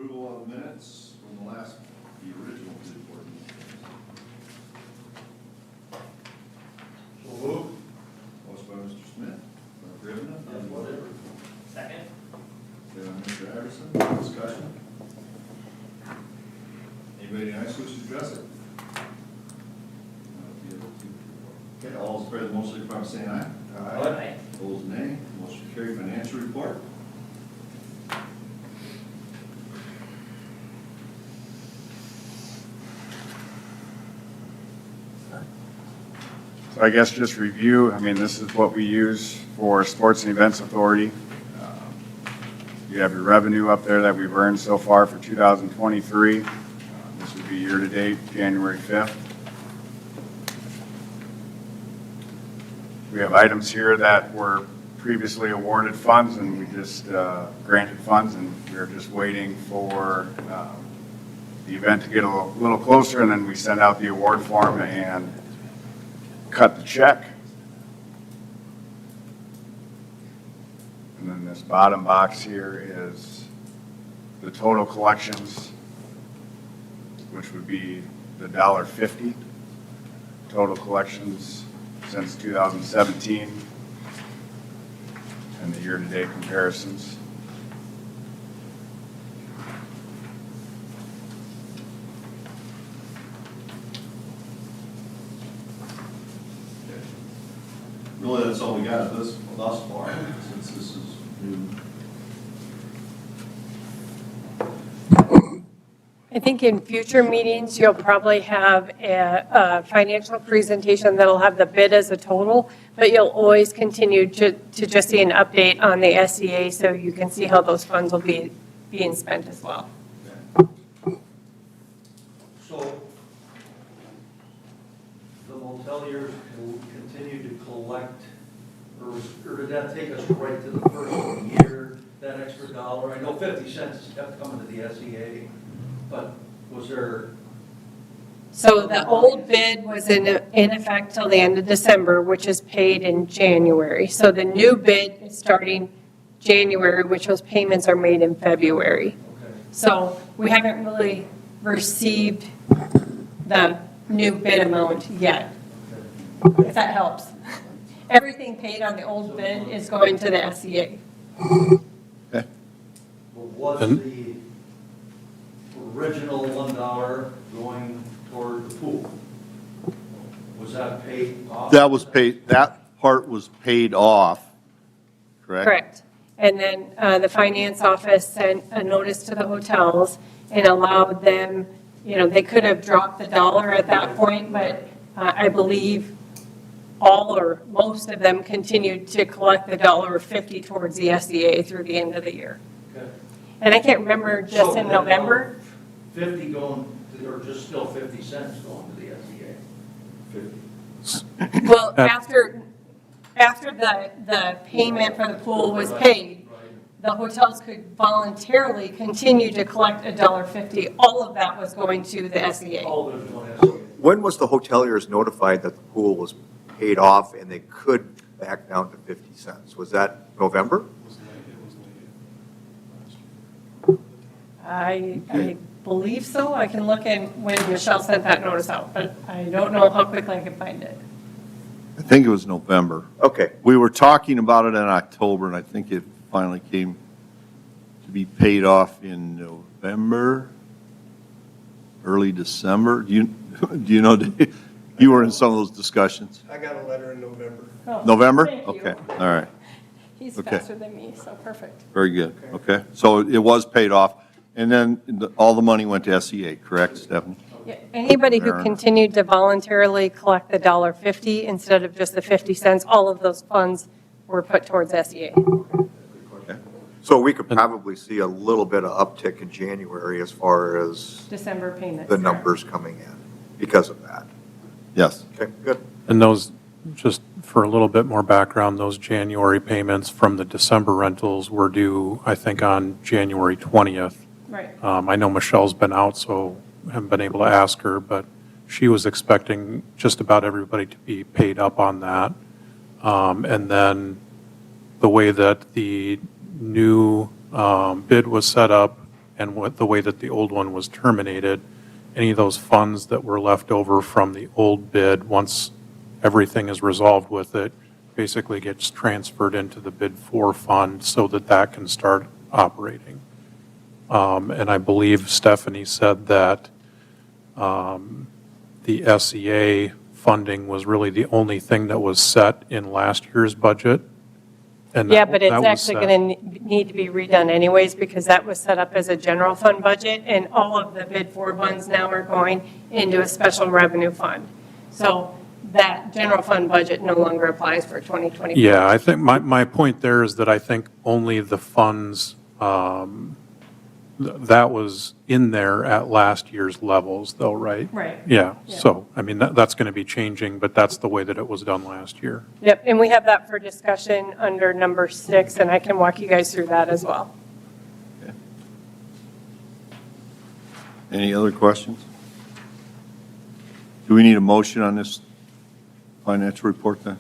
Approval of the minutes from the original bid board meeting. So moved. Motion by Mr. Smith, by Gribna. Whatever. Second? Second by Mr. Anderson, discussion. Anybody in the audience wish to address it? Okay, all those in favor of the motion, signify by saying aye. Aye. Opposed, nay. Motion carried. Financial report. So I guess just review, I mean, this is what we use for Sports and Events Authority. You have your revenue up there that we've earned so far for 2023. This would be year-to-date, January 5th. We have items here that were previously awarded funds, and we just granted funds, and we're just waiting for the event to get a little closer, and then we send out the award form and cut the check. And then this bottom box here is the total collections, which would be the $1.50 total collections since 2017, and the year-to-date comparisons. Really, that's all we got thus far, since this is new. I think in future meetings, you'll probably have a financial presentation that'll have the bid as a total, but you'll always continue to just see an update on the SEA so you can see how those funds will be being spent as well. So the moteliers can continue to collect, or did that take us right to the first of the year, that extra dollar? I know 50 cents kept coming to the SEA, but was there? So the old bid was in effect till the end of December, which is paid in January. So the new bid is starting January, which those payments are made in February. Okay. So we haven't really received the new bid amount yet, if that helps. Everything paid on the old bid is going to the SEA. But was the original $1 going toward the pool? Was that paid off? That was paid, that part was paid off, correct? Correct. And then the finance office sent a notice to the hotels and allowed them, you know, they could have dropped the dollar at that point, but I believe all or most of them continued to collect the $1.50 towards the SEA through the end of the year. Okay. And I can't remember, just in November, 50 going, or just still 50 cents going to the SEA? 50. well, after the payment for the pool was paid, the hotels could voluntarily continue to collect $1.50. All of that was going to the SEA. All of it is going to SEA. When was the hoteliers notified that the pool was paid off and they could back down to 50 cents? Was that November? I believe so. I can look in when Michelle sent that notice out, but I don't know how quickly I can find it. I think it was November. Okay, We were talking about it in October, and I think it finally came to be paid off in November, early December. Do you know, Dave? You were in some of those discussions? I got a letter in November. Oh, November? thank you. Okay, all right, He's Okay. faster than me, so perfect. very good, okay. So it was paid off, and then all the money went to SEA, correct, Stephanie? Yeah, anybody who Fair enough. continued to voluntarily collect the $1.50 instead of just the 50 cents, all of those funds were put towards SEA. so we could probably see a little bit of uptick in January as far as December payments. the numbers coming in because of that. Yes. Okay, good. And those, just for a little bit more background, those January payments from the December rentals were due, I think, on January 20th. Right. I know Michelle's been out, so haven't been able to ask her, but she was expecting just about everybody to be paid up on that. And then the way that the new bid was set up, and what, the way that the old one was terminated, any of those funds that were left over from the old bid, once everything is resolved with it, basically gets transferred into the bid 4 fund so that that can start operating. And I believe Stephanie said that the SEA funding was really the only thing that was set in last year's budget. And Yeah, that- but that it's was actually set. going to need to be redone anyways because that was set up as a general fund budget and all of the bid 4 funds now are going into a special revenue fund. So that general fund budget no longer applies for 2024. Yeah, I think my point there is that I think only the funds, that was in there at last year's levels though, right? Right. Yeah, Yeah. so, I mean, that's going to be changing, but that's the way that it was done last year. Yep, and we have that for discussion under number 6, and I can walk you guys through that as well. Any other questions? Do we need a motion on this financial report then?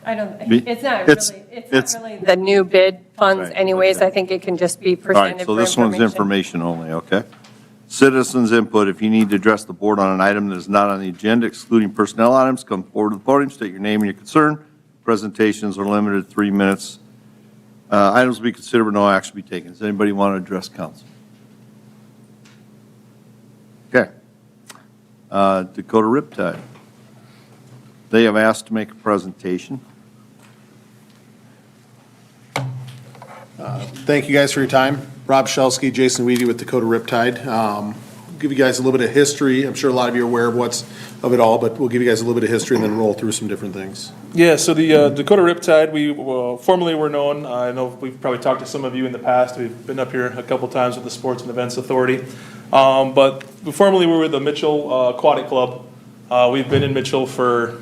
I don't, Be- it's not it's- really, it's it's- not really the new bid funds Right, anyways. okay. I think it can just be All right, presented so for this one's information only, okay? Citizens input, if you need to address the board on an item that is not on the agenda, excluding personnel items, come forward to the podium, state your name and your concern. Presentations are limited to 3 minutes. Items will be considered, but no action will be taken. Does anybody want to address council? Okay. Dakota Riptide. They have asked to make a presentation. Thank you guys for your time. Rob Shelsky, Jason Weedy with Dakota Riptide. Give you guys a little bit of history. I'm sure a lot of you are aware of it all, but we'll give you guys a little bit of history and then roll through some different things. Yeah, so the Dakota Riptide, we formerly were known, I know we've probably talked to some of you in the past, we've been up here a couple times with the Sports and Events Authority, but formerly we were the Mitchell Aquatic Club. We've been in Mitchell for,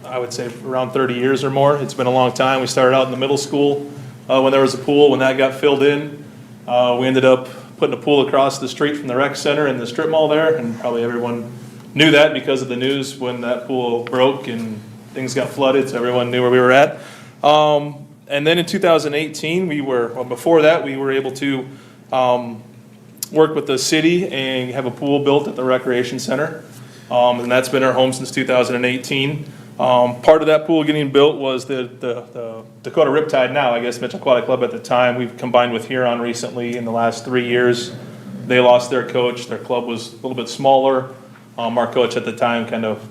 I would say, around 30 years or more. It's been a long time. We started out in the middle school when there was a pool. When that got filled in, we ended up putting a pool across the street from the rec center and the strip mall there, and probably everyone knew that because of the news when that pool broke and things got flooded, so everyone knew where we were at. And then in 2018, before that, we were able to work with the city and have a pool built at the recreation center. And that's been our home since 2018. Part of that pool getting built was the Dakota Riptide now, I guess Mitchell Aquatic Club at the time. We've combined with Huron recently in the last 3 years. They lost their coach. Their club was a little bit smaller. Our coach at the time kind of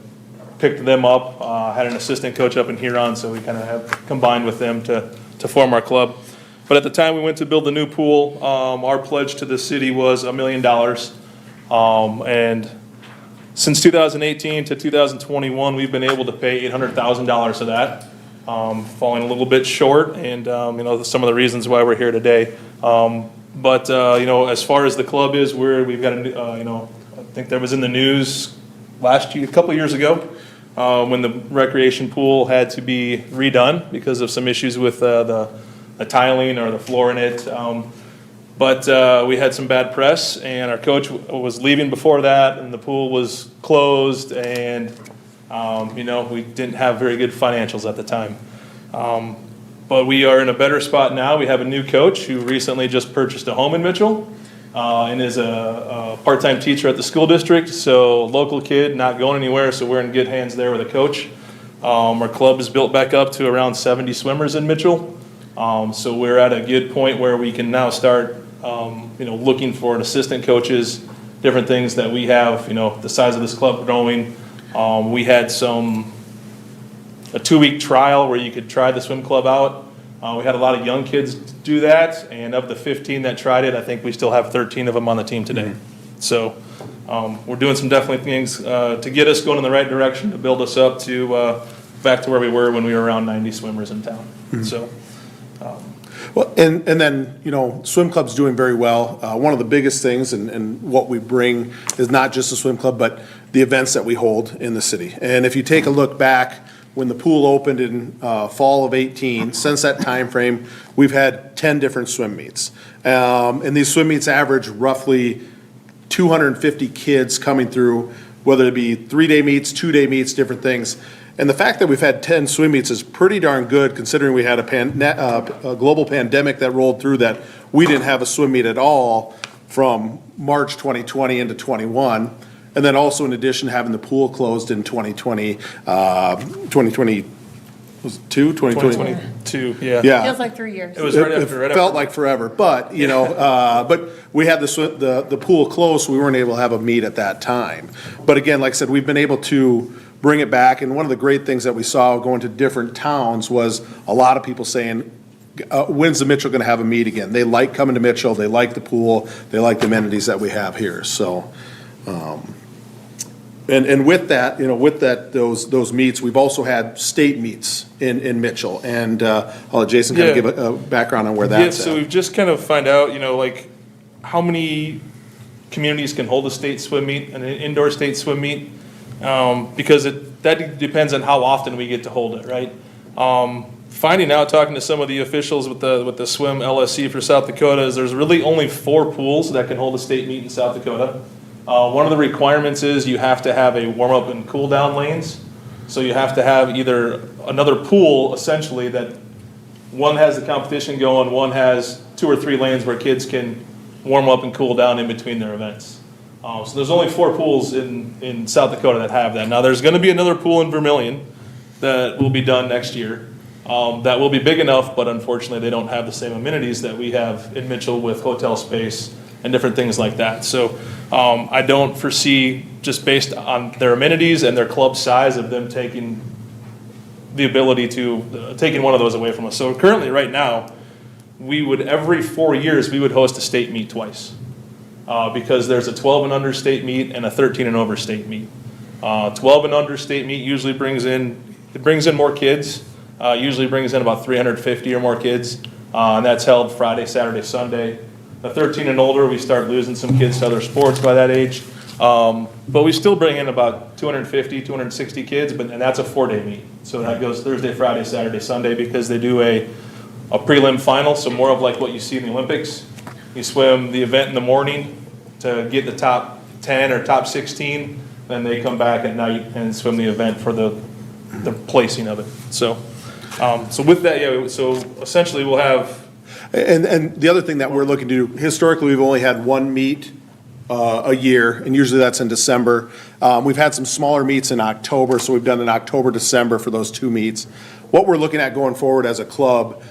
picked them up, had an assistant coach up in Huron, so we kind of have combined with them to form our club. But at the time we went to build the new pool, our pledge to the city was $1 million. And since 2018 to 2021, we've been able to pay $800,000 of that, falling a little bit short, and some of the reasons why we're here today. But as far as the club is, we've got I think that was in the news last year, a couple of years ago, when the recreation pool had to be redone because of some issues with the tiling or the floor in it. But we had some bad press, and our coach was leaving before that, and the pool was closed, and we didn't have very good financials at the time. But we are in a better spot now. We have a new coach who recently just purchased a home in Mitchell and is a part-time teacher at the school district. So local kid, not going anywhere, so we're in good hands there with a coach. Our club is built back up to around 70 swimmers in Mitchell. So we're at a good point where we can now start looking for an assistant coaches, different things that we have, the size of this club growing. We had a 2-week trial where you could try the swim club out. We had a lot of young kids do that, and of the 15 that tried it, I think we still have 13 of them on the team today. So we're doing some definitely things to get us going in the right direction, to build us up to back to where we were when we were around 90 swimmers in town. So. Well, and then, swim club's doing very well. One of the biggest things and what we bring is not just the swim club, but the events that we hold in the city. And if you take a look back, when the pool opened in fall of 18, since that time frame, we've had 10 different swim meets. And these swim meets average roughly 250 kids coming through, whether it be 3-day meets, 2-day meets, different things. And the fact that we've had 10 swim meets is pretty darn good, considering we had a global pandemic that rolled through that we didn't have a swim meet at all from March 2020 into 21. And then also in addition, having the pool closed in 2020, 2020, was it 2022, yeah. Yeah. Feels like 3 years. It was right It after. felt like forever, but, you know, but we had the pool closed, so we weren't able to have a meet at that time. But again, like I said, we've been able to bring it back, and one of the great things that we saw going to different towns was a lot of people saying, when's the Mitchell gonna have a meet again? They like coming to Mitchell, they like the pool, they like the amenities that we have here, so. And with that, you know, with that, those meets, we've also had state meets in Mitchell. And I'll let Jason kind of Yeah. give a background on where Yeah, that's so at. we've just kind of find out, you know, like, how many communities can hold a state swim meet, an indoor state swim meet? Because that depends on how often we get to hold it, right? Finding out, talking to some of the officials with the swim LSC for South Dakota, is there's really only 4 pools that can hold a state meet in South Dakota. One of the requirements is you have to have a warm-up and cool-down lanes. So you have to have either another pool, essentially, that one has the competition going, one has 2 or 3 lanes where kids can warm up and cool down in between their events. So there's only 4 pools in South Dakota that have that. Now, there's gonna be another pool in Vermillion that will be done next year. That will be big enough, but unfortunately, they don't have the same amenities that we have in Mitchell with hotel space and different things like that. So I don't foresee, just based on their amenities and their club size, of them taking the ability to, taking one of those away from us. So currently, right now, we would, every 4 years, we would host a state meet twice. Because there's a 12 and under state meet and a 13 and over state meet. 12 and under state meet usually brings in more kids, usually brings in about 350 or more kids. And that's held Friday, Saturday, Sunday. The 13 and older, we start losing some kids to other sports by that age. But we still bring in about 250, 260 kids, and that's a 4-day meet. So that goes Thursday, Friday, Saturday, Sunday, because they do a prelim final, so more of like what you see in the Olympics. You swim the event in the morning to get the top 10 or top 16, then they come back at night and swim the event for the placing of it. So with that, yeah, so essentially we'll have. And the other thing that we're looking to do, historically, we've only had one meet a year, and usually that's in December. We've had some smaller meets in October, so we've done an October, December for those 2 meets. What we're looking at going forward as a club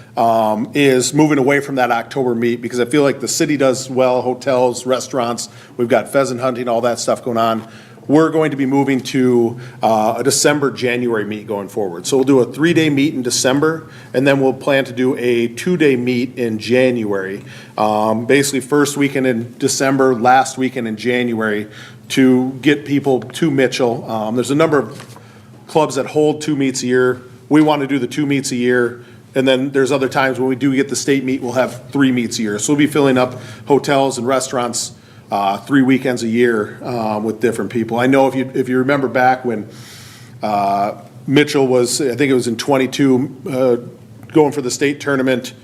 is moving away from that October meet, because I feel like the city does well, hotels, restaurants, we've got pheasant hunting, all that stuff going on. We're going to be moving to a December, January meet going forward. So we'll do a 3-day meet in December, and then we'll plan to do a 2-day meet in January. Basically, first weekend in December, last weekend in January, to get people to Mitchell. There's a number of clubs that hold 2 meets a year. We want to do the 2 meets a year. And then there's other times when we do get the state meet, we'll have 3 meets a year. So we'll be filling up hotels and restaurants 3 weekends a year with different people. I know if you remember back when Mitchell was, I think it was in 22, going for the state tournament,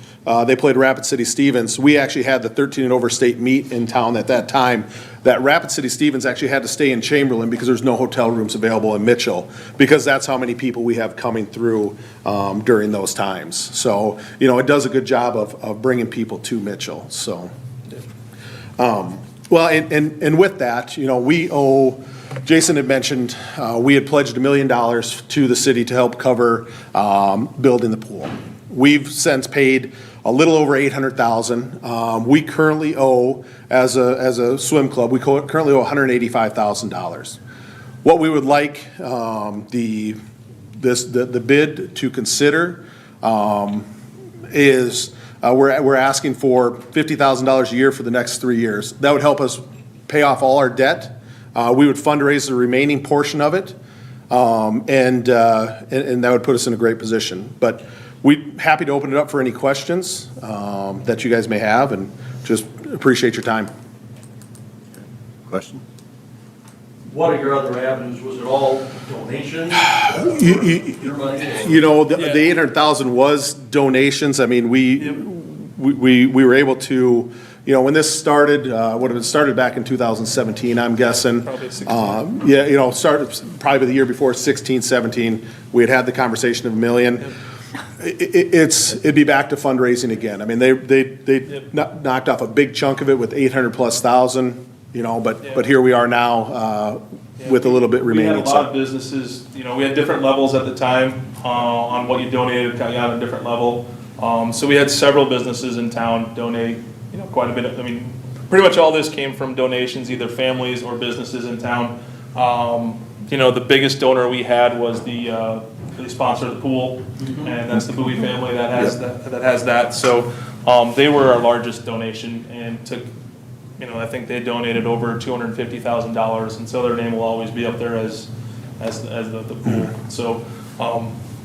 they played Rapid City Stevens. We actually had the 13 and over state meet in town at that time. That Rapid City Stevens actually had to stay in Chamberlain because there's no hotel rooms available in Mitchell, because that's how many people we have coming through during those times. So, you know, it does a good job of bringing people to Mitchell, so. Well, and with that, you know, we owe, Jason had mentioned, we had pledged $1 million to the city to help cover building the pool. We've since paid a little over $800,000. We currently owe, as a swim club, we currently owe $185,000. What we would like the bid to consider is we're asking for $50,000 a year for the next 3 years. That would help us pay off all our debt. We would fundraise the remaining portion of it, and that would put us in a great position. But we're happy to open it up for any questions that you guys may have, and just appreciate your time. Question? What are your other avenues? Was it all donations? Your money? You know, the 800,000 was donations. I mean, we were able to when this started, would have started back in 2017, I'm guessing. Probably 16. Yeah, started probably the year before, 16, 17, we had the conversation of $1 million. It'd be back to fundraising again. I mean, they knocked off a big chunk of it with 800,000+, but here we are now with a little bit remaining. We had a lot of businesses, we had different levels at the time on what you donated, got on a different level. So we had several businesses in town donate, quite a bit. Pretty much all this came from donations, either families or businesses in town. The biggest donor we had was they sponsor the pool, and that's the Bowie family that has that. So they were our largest donation and took, I think they donated over $250,000, and so their name will always be up there as the pool. So,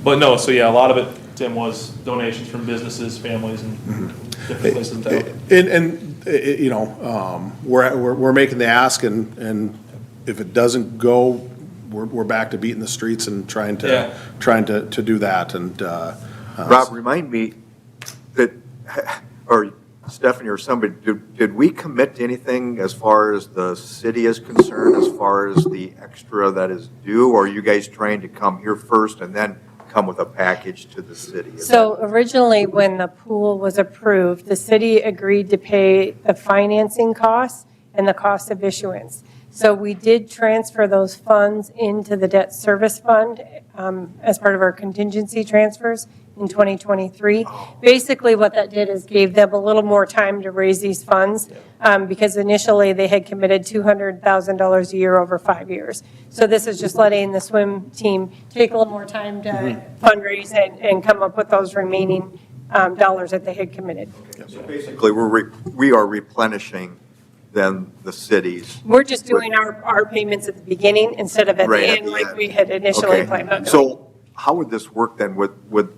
but no, so yeah, a lot of it, Tim, was donations from businesses, families, and different places in town. And we're making the ask, and if it doesn't go, we're back to beating the streets and trying to do that. And Rob, remind me that, or Stephanie or somebody, did we commit to anything as far as the city is concerned, as far as the extra that is due? Or are you guys trying to come here first and then come with a package to the city? So originally, when the pool was approved, the city agreed to pay the financing costs and the cost of issuance. So we did transfer those funds into the debt service fund as part of our contingency transfers in 2023. Basically, what that did is gave them a little more time to raise these funds because initially they had committed $200,000 a year over 5 years. So this is just letting the swim team take a little more time to fundraise and come up with those remaining dollars that they had committed. So basically, we are replenishing then the cities. We're just doing our payments at the beginning instead of at the Right, at end the like end. we had initially Okay. planned on doing. So how would this work then?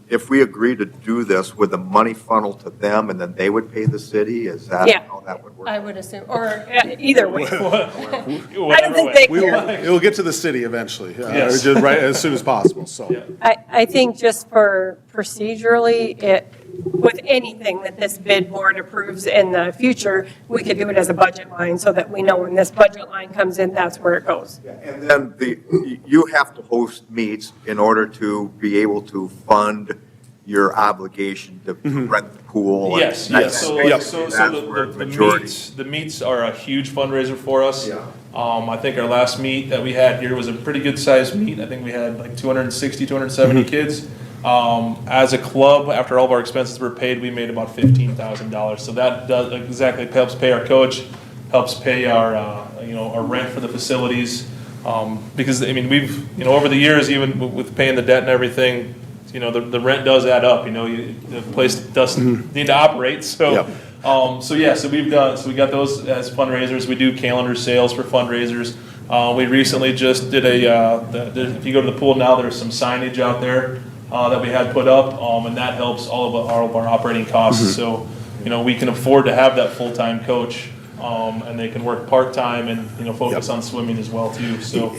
If we agree to do this, would the money funnel to them and then they would pay the city? Is that Yeah. how that would work? I would assume, or either way. I don't think way. they it will get to the city eventually, Yes. just right as soon as possible. So. Yeah. I think just for procedurally, with anything that this bid board approves in the future, we could do it as a budget line so that we know when this budget line comes in, that's where it goes. And then you have to host meets in order to be able to fund your obligation to rent the pool. and Yes, that yes. kind of thing. So That's where the majority. the meets are a huge fundraiser for us. Yeah. I think our last meet that we had here was a pretty good sized meet. I think we had like 260, 270 kids. As a club, after all of our expenses were paid, we made about $15,000. So that does exactly helps pay our coach, helps pay our our rent for the facilities. Because we've over the years, even with paying the debt and everything, the rent does add up. The place does need to operate. So. Yep. So we got those as fundraisers. We do calendar sales for fundraisers. We recently just did if you go to the pool now, there's some signage out there that we had put up, and that helps all of our operating costs. So, we can afford to have that full-time coach, and they can work part-time and, focus on swimming as well too. So,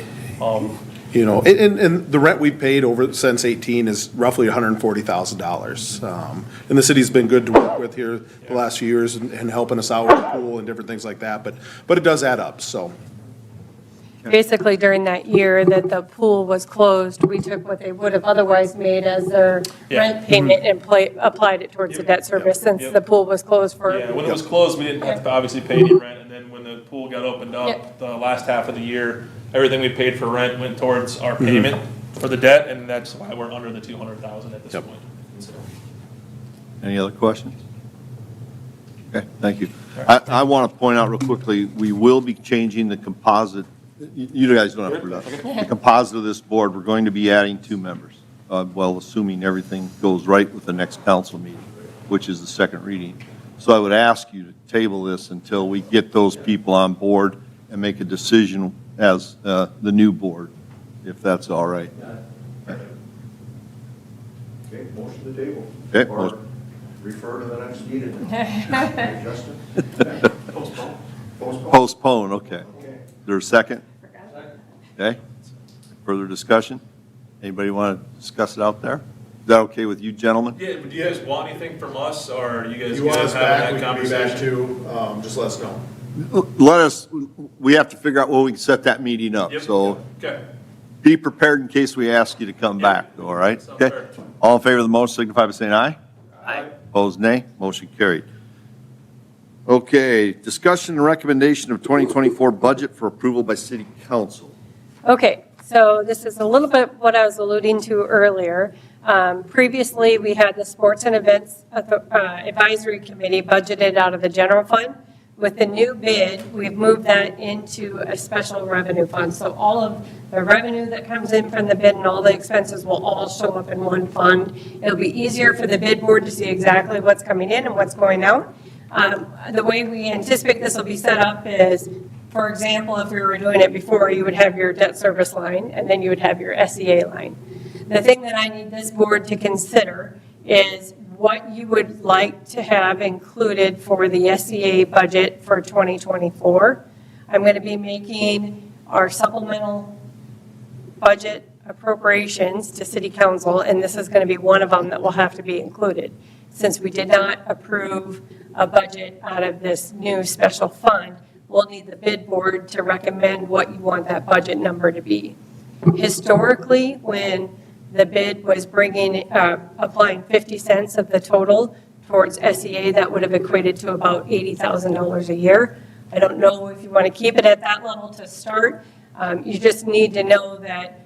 And the rent we've paid since 18 is roughly $140,000. And the city's been good to work with here the last few years and helping us out with the pool and different things like that. But it does add up, so. Basically, during that year that the pool was closed, we took what they would have otherwise made as their rent payment and applied it towards the debt service since the pool was closed for. yeah, when it was closed, we didn't have to obviously pay any rent. And then when the pool got opened up, Yep. the last half of the year, everything we paid for rent went towards our payment for the debt, and that's why we're under the $200,000 at this Yep. point. So. Any other questions? Okay, thank you. I want to point out real quickly, we will be changing the composite. You guys don't have to do that. The composite of this board, we're going to be adding 2 members, well, assuming everything goes right with the next council meeting, which is the second reading. So I would ask you to table this until we get those people on board and make a decision as the new board, if that's all right. Okay, motion to table. Okay, Or motion. refer to the next meeting. Justin? Postpone. Postpone. Postpone, okay. Okay. Is there a second? Okay. Further discussion? Anybody want to discuss it out there? that okay with you, gentlemen? Yeah, do you guys want anything from us, or are you guys You want good us having back, that we can be back conversation? too, just let us know. Let us, we have to figure out when we can set that meeting up, Yep, so okay. be prepared in case we ask you to come back, all right? Sounds Okay. fair. All in favor of the motion signify by saying aye. Aye. Opposed, nay. Motion carried. Okay, discussion and recommendation of 2024 budget for approval by city council. Okay, so this is a little bit what I was alluding to earlier. Previously, we had the Sports and Events Advisory Committee budgeted out of the general fund. With the new bid, we've moved that into a special revenue fund. So all of the revenue that comes in from the bid and all the expenses will all show up in one fund. It'll be easier for the bid board to see exactly what's coming in and what's going out. The way we anticipate this will be set up is, for example, if we were doing it before, you would have your debt service line, and then you would have your SEA line. The thing that I need this board to consider is what you would like to have included for the SEA budget for 2024. I'm going to be making our supplemental budget appropriations to city council, and this is going to be one of them that will have to be included. Since we did not approve a budget out of this new special fund, we'll need the bid board to recommend what you want that budget number to be. Historically, when the bid was applying 50 cents of the total towards SEA, that would have equated to about $80,000 a year. I don't know if you want to keep it at that level to start. You just need to know that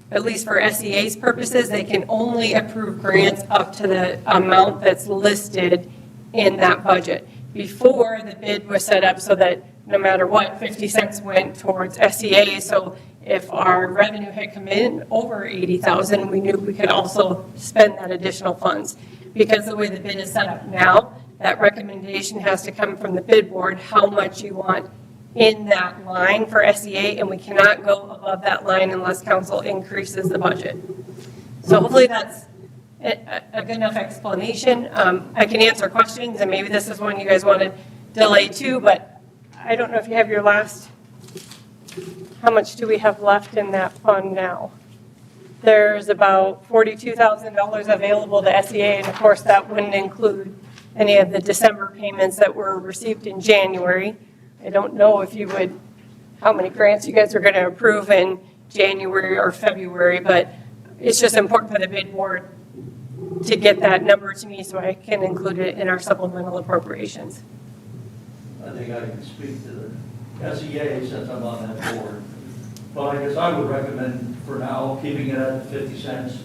at least for SEA's purposes, they can only approve grants up to the amount that's listed in that budget. Before, the bid was set up so that no matter what, 50 cents went towards SEA. So if our revenue had come in over 80,000, we knew we could also spend that additional funds. Because the way the bid is set up now, that recommendation has to come from the bid board, how much you want in that line for SEA, and we cannot go above that line unless council increases the budget. So hopefully that's a good enough explanation. I can answer questions, and maybe this is one you guys want to delay too, but I don't know if you have your last, how much do we have left in that fund now? There's about $42,000 available to SEA, and of course that wouldn't include any of the December payments that were received in January. I don't know if you would, how many grants you guys are going to approve in January or February, but it's just important for the bid board to get that number to me so I can include it in our supplemental appropriations. I think I can speak to the SEA since I'm on that board. But I guess I would recommend for now, keeping it at 50 cents.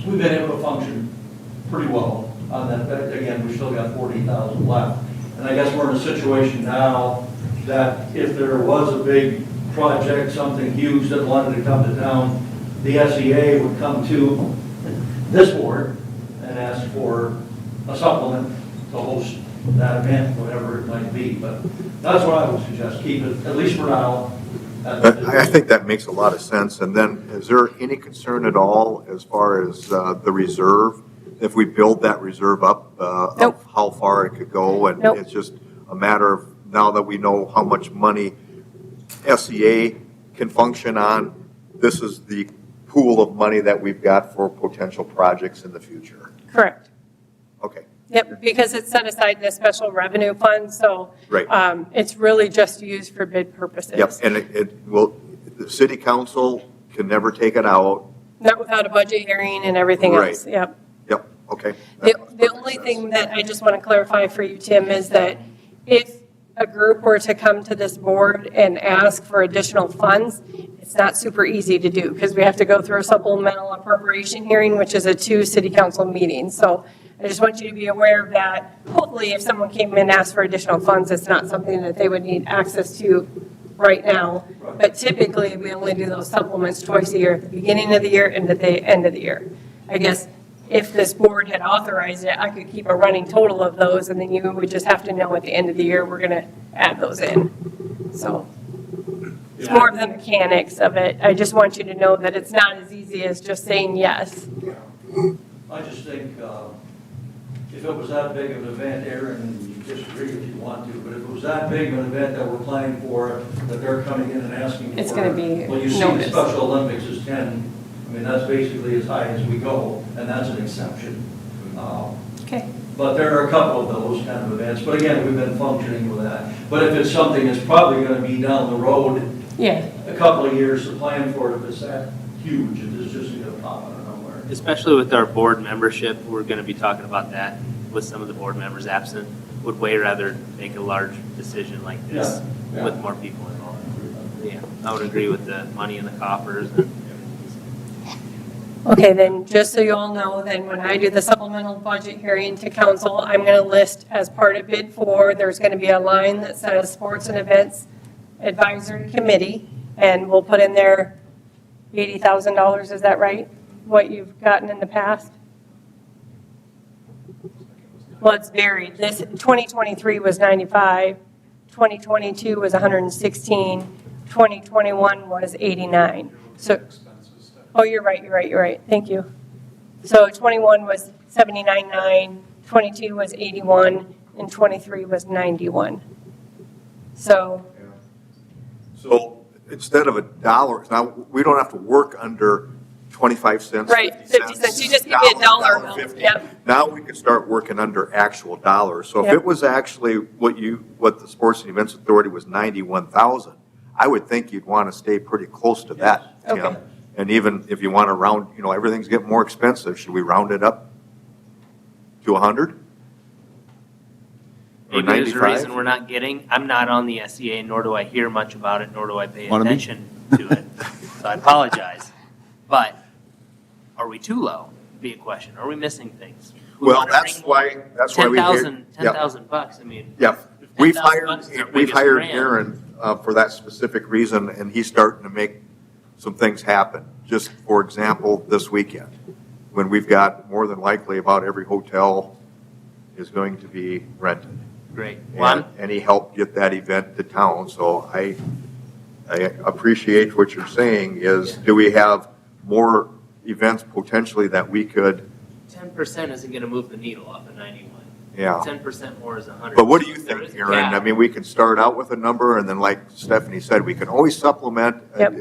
We've been able to function pretty well on that. Again, we still got 40,000 left. And I guess we're in a situation now that if there was a big project, something huge that wanted to come to town, the SEA would come to this board and ask for a supplement to host that event, whatever it might be. But that's what I would suggest, keep it, at least for now. I think that makes a lot of sense. And then, is there any concern at all as far as the reserve? If we build that reserve up, Nope. of how far it could go? And Nope. it's just a matter of, now that we know how much money SEA can function on, this is the pool of money that we've got for potential projects in the future. Correct. Okay. Yep, because it's set aside in a special revenue fund, so Right. It's really just used for bid purposes. Yep, and it will, the city council can never take it out. Not without a budget hearing and everything Right. else, yep. Yep, okay. The only thing that I just want to clarify for you, Tim, is that if a group were to come to this board and ask for additional funds, it's not super easy to do because we have to go through a supplemental appropriation hearing, which is a 2 city council meeting. So I just want you to be aware of that. Hopefully, if someone came in and asked for additional funds, it's not something that they would need access to right now. But typically, we only do those supplements twice a year, at the beginning of the year and at the end of the year. I guess if this board had authorized it, I could keep a running total of those, and then you would just have to know at the end of the year, we're going to add those in. So it's more of the mechanics of it. I just want you to know that it's not as easy as just saying yes. I just think if it was that big of an event, Aaron, you disagree if you want to, but if it was that big of an event that we're planning for, that they're coming in and asking for. It's gonna be Well, you see the noticed. Special Olympics is 10 I mean, that's basically as high as we go, and that's an exception. Okay. But there are a couple of those kind of events, but again, we've been functioning with that. But if it's something that's probably gonna be down the road, Yeah. a couple of years to plan for it, if it's that huge, it is just gonna pop out of nowhere. Especially with our board membership, we're going to be talking about that with some of the board members absent. Would way rather make a large decision like this Yeah, yeah. with more people involved. Yeah, I would agree with the money in the coffers and Okay, then, just so you all know, then when I do the supplemental budget hearing to council, I'm going to list as part of bid 4, there's going to be a line that says Sports and Events Advisory Committee, and we'll put in there $80,000, is that right? What you've gotten in the past? Well, it's varied. This, 2023 was 95, 2022 was 116, 2021 was 89. So, oh, you're right. Thank you. So 21 was 79.9, 22 was 81, and 23 was 91. So, So instead of $1, now, we don't have to work under 25 cents, Right, 50 cents. You just give me a dollar amount. $1.50. Yep. Now we can start working under actual dollars. So if Yep. it was actually what the Sports and Events Authority was 91,000, I would think you'd want to stay pretty close to that, Tim. Okay. And even if you want to round, everything's getting more expensive, should we round it up to 100? Or maybe there's a 95? reason we're not getting, I'm not on the SEA, nor do I hear much about it, nor do I pay Wanna be? attention to it. So I apologize. But are we too low? Be a question. Are we missing things? We Well, wanna that's bring why we hear. 10,000 bucks, I mean. Yeah, if we've 10,000 bucks is our we've biggest hired grant, Aaron for that specific reason, and he's starting to make some things happen. Just for example, this weekend, when we've got more than likely about every hotel is going to be rented. Great. Well, And he helped get that event to town, so I appreciate what you're saying is, do we have more events potentially that we could, 10% isn't going to move the needle off of 91. yeah. 10% more is 100. But what do you There think, is a Aaron? gap. I mean, we can start out with a number, and then like Stephanie said, we can always supplement. Yep.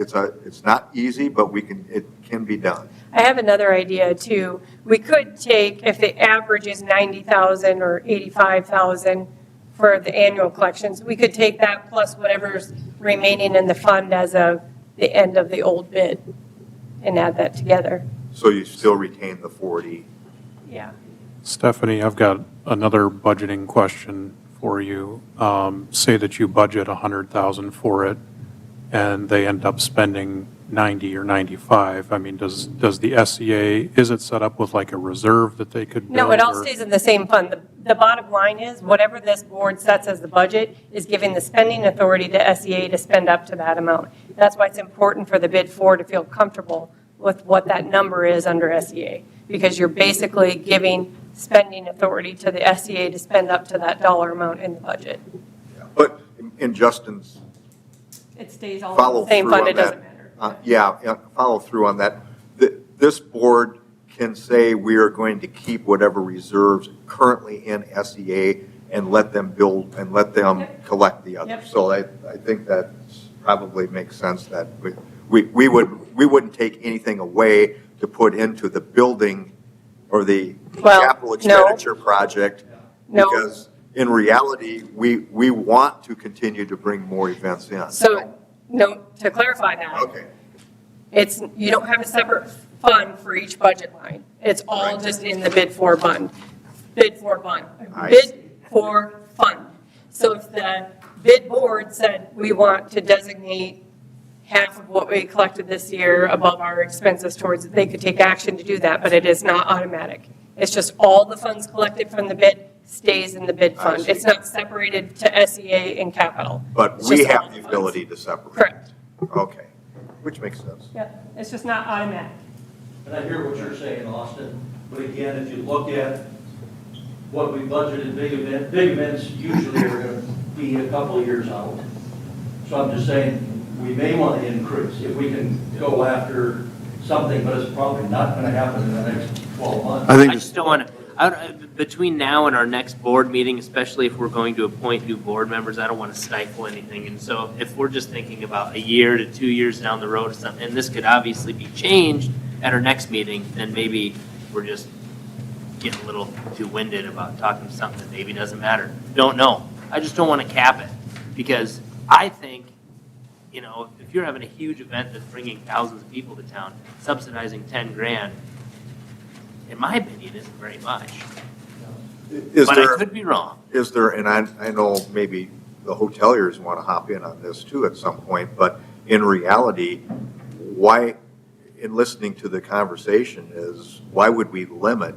It's not easy, but it can be done. I have another idea too. We could take, if the average is 90,000 or 85,000 for the annual collections, we could take that plus whatever's remaining in the fund as of the end of the old bid and add that together. So you still retain the 40. Yeah. Stephanie, I've got another budgeting question for you. Say that you budget 100,000 for it, and they end up spending 90 or 95. I mean, does the SEA, is it set up with like a reserve that they could build? No, it all or- stays in the same fund. The bottom line is, whatever this board sets as the budget is giving the spending authority to SEA to spend up to that amount. That's why it's important for the bid 4 to feel comfortable with what that number is under SEA, because you're basically giving spending authority to the SEA to spend up to that dollar amount in the budget. But in Justin's It stays all in follow the same through fund, on it doesn't that. matter. Yeah, follow through on that. This board can say we are going to keep whatever reserves currently in SEA and let them build and let them Yep. collect the Yep. others. So I think that probably makes sense that we wouldn't take anything away to put into the building or the Well, capital no. expenditure project. No. Because in reality, we want to continue to bring more events in. So, no, to clarify that. Okay. It's, you don't have a separate fund for each budget line. It's all just in the bid 4 fund. Bid 4 fund. I see. Bid 4 fund. So if the bid board said, we want to designate half of what we collected this year above our expenses towards it, they could take action to do that, but it is not automatic. It's just all the funds collected from the bid stays in the bid I fund. see. It's not separated to SEA and capital. But It's we just all have the funds. ability to separate. Correct. Okay, which makes sense. Yeah, it's just not automatic. And I hear what you're saying, Austin, but again, if you look at what we budgeted big events usually are gonna be a couple of years out. So I'm just saying, we may want to increase if we can go after something, but it's probably not gonna happen in the next 12 months. I think I just don't want to, between now and our next board meeting, especially if we're going to appoint new board members, I don't want to stifle anything. And so if we're just thinking about a year to 2 years down the road or something, and this could obviously be changed at our next meeting, then maybe we're just getting a little too winded about talking something that maybe doesn't matter. Don't know. I just don't want to cap it, because I think, you know, if you're having a huge event that's bringing thousands of people to town, subsidizing 10 grand, in my opinion, isn't very much. But I could be wrong. Is there, and I know maybe the hoteliers want to hop in on this too at some point, but in reality, why, in listening to the conversation is, why would we limit?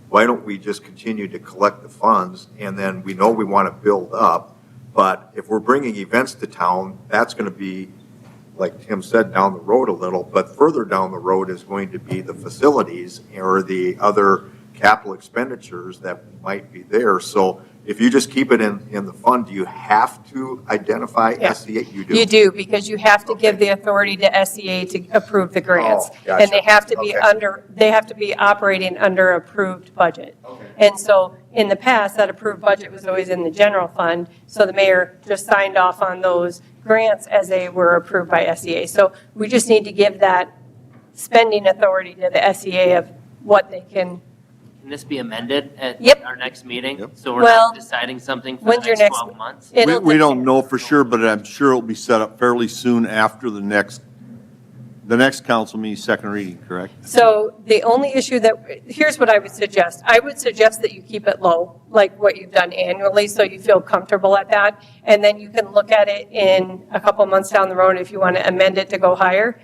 Why don't we just continue to collect the funds, and then we know we want to build up, but if we're bringing events to town, that's going to be, like Tim said, down the road a little, but further down the road is going to be the facilities or the other capital expenditures that might be there. So if you just keep it in the fund, do you have to identify Yeah. SCA? You do? You do, because you have to give the authority to SEA to approve the grants. Oh, gotcha. And they have to be Okay. they have to be operating under approved budget. Okay. And so in the past, that approved budget was always in the general fund, so the mayor just signed off on those grants as they were approved by SEA. So we just need to give that spending authority to the SEA of what they can. Can this be amended at Yep. our next meeting? Yep. So we're Well, not deciding something for the when's your next next 12 months? We, it'll we don't depend. know for sure, but I'm sure it'll be set up fairly soon after the next council meeting, second reading, correct? So the only issue here's what I would suggest. I would suggest that you keep it low, like what you've done annually, so you feel comfortable at that. And then you can look at it in a couple months down the road if you want to amend it to go higher.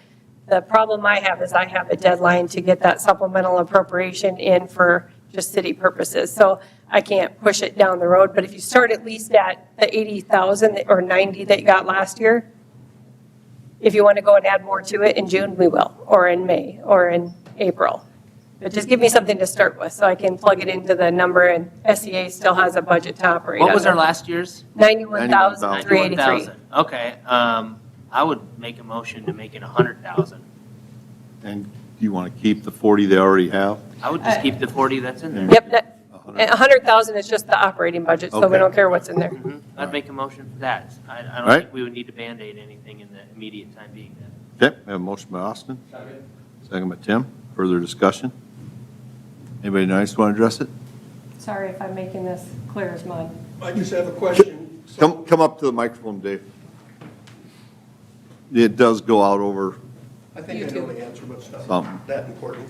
The problem I have is I have a deadline to get that supplemental appropriation in for just city purposes. So I can't push it down the road, but if you start at least at the 80,000 or 90 that you got last year, if you want to go and add more to it in June, we will, or in May, or in April. But just give me something to start with, so I can plug it into the number, and SEA still has a budget to operate What was our under. last year's? 91,383. 91,000. Okay, I would make a motion to make it 100,000. And do you want to keep the 40 they already have? I would just keep the 40 that's in there. Yep, that, 100,000 is just the operating budget, so we Okay. don't care what's in there. Mhm. I'd make a motion for that. I don't Right. think we would need to Band-Aid anything in the immediate time being then. Okay, we have a motion by Austin, second by Tim. Further discussion? Anybody nice want to address it? Sorry if I'm making this clear as mud. I just have a question. Come up to the microphone, Dave. It does go out over I think I know the answer, but it's not something. that important.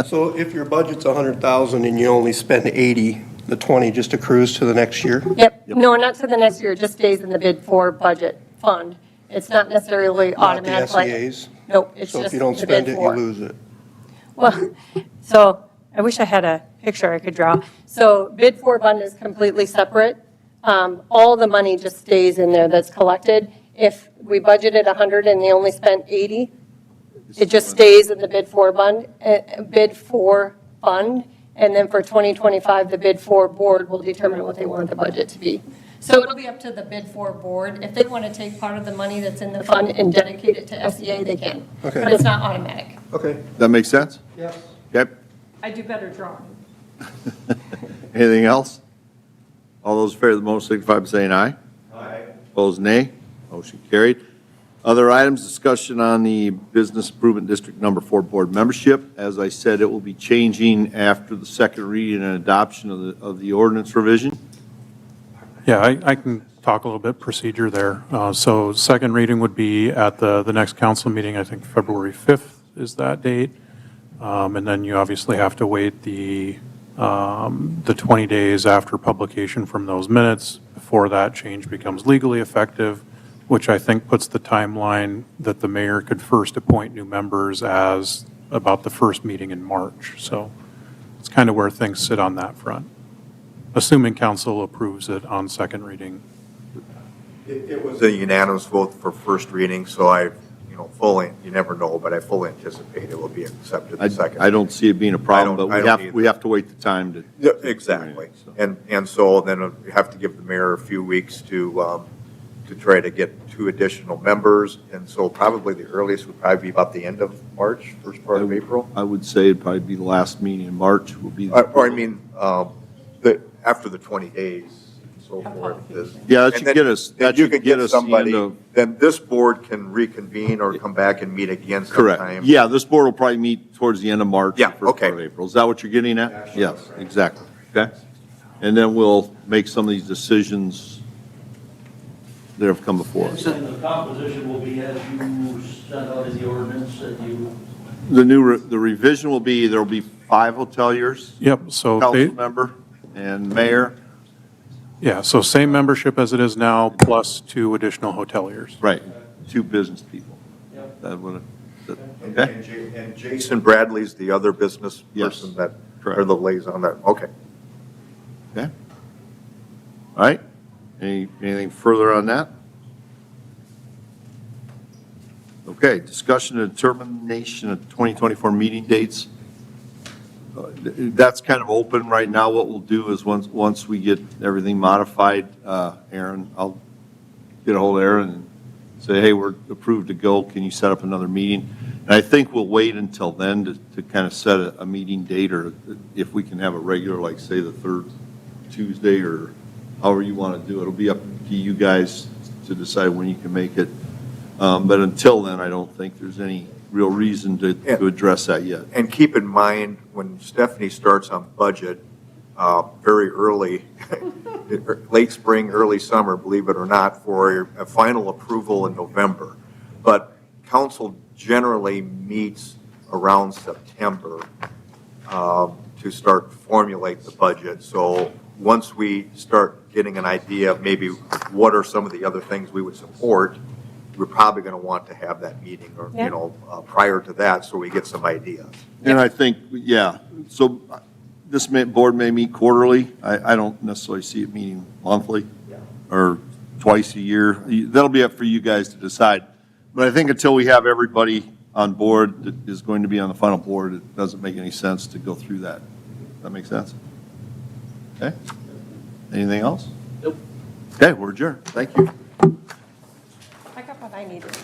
So if your budget's 100,000 and you only spend 80, the 20 just accrues to the next year? Yep, no, not to the next year, it just stays in the bid for budget fund. It's not necessarily Not the automatic. like- SEAs? Nope, it's So just if you don't the bid spend it, you for. lose it? Well, so I wish I had a picture I could draw. So bid for fund is completely separate. All the money just stays in there that's collected. If we budgeted 100 and they only spent 80, it just stays in the bid for fund, and then for 2025, the bid for board will determine what they want the budget to be. So it'll be up to the bid for board. If they want to take part of the money that's in the fund and dedicate it to SEA, they can. Okay. But it's not automatic. Okay. That make sense? Yes. Okay. I do better drawing. Anything else? All those in favor of the motion signify by saying aye. Aye. Opposed, nay. Motion carried. Other items, discussion on the Business Improvement District Number 4 Board membership. As I said, it will be changing after the second reading and adoption of the ordinance revision. Yeah, I can talk a little bit procedure there. So second reading would be at the next council meeting, I think February 5th is that date. And then you obviously have to wait the 20 days after publication from those minutes before that change becomes legally effective, which I think puts the timeline that the mayor could first appoint new members as about the first meeting in March. So it's kind of where things sit on that front, assuming council approves it on second reading. It was a unanimous vote for first reading, so I, fully, you never know, but I fully anticipate it will be accepted the second. I don't see it being a problem, but I don't we have to wait the time to. Yeah, exactly. So. And so then you have to give the mayor a few weeks to try to get 2 additional members. And so probably the earliest would probably be about the end of March, first part of April. I would say it'd probably be the last meeting in March will be. Or I mean, after the 20 days. so forth. Yeah, that And should then- get us, then that you should can get us the somebody, end of. then this board can reconvene or come back and meet again sometime. Correct. Yeah, this board will probably meet towards the end of March. Yeah, first part okay. of April. Is that what you're getting at? Yes, exactly. Okay. And then we'll make some of these decisions that have come before us. And the composition will be as you sent out as the ordinance that you, The revision will be, there'll be 5 hoteliers, Yep, so council member, and mayor. yeah, so same membership as it is now, plus 2 additional hoteliers. Right, 2 business people. Yep. That would, And- okay? And Jason Bradley's the other business Yes, person that, correct. or the liaison that, okay. Okay. All right. Anything further on that? Okay, discussion and determination of 2024 meeting dates. That's kind of open right now. What we'll do is once we get everything modified, Aaron, I'll get a hold of Aaron and say, hey, we're approved to go. Can you set up another meeting? And I think we'll wait until then to kind of set a meeting date, or if we can have a regular, like say the 3rd Tuesday, or however you want to do it. It'll be up to you guys to decide when you can make it. But until then, I don't think there's any real reason to address that yet. And keep in mind, when Stephanie starts on budget, very early, late spring, early summer, believe it or not, for a final approval in November. But council generally meets around September to start formulate the budget. So once we start getting an idea of maybe what are some of the other things we would support, we're probably going to want to have that meeting or, Yeah. prior to that, so we get some ideas. And I think, yeah, so this board may meet quarterly. I don't necessarily see it meeting monthly or twice a year. That'll be up for you guys to decide. But I think until we have everybody on board that is going to be on the final board, it doesn't make any sense to go through that. That make sense? Okay? Anything else? Nope. Okay, we're adjourned. Thank you. I got what I needed.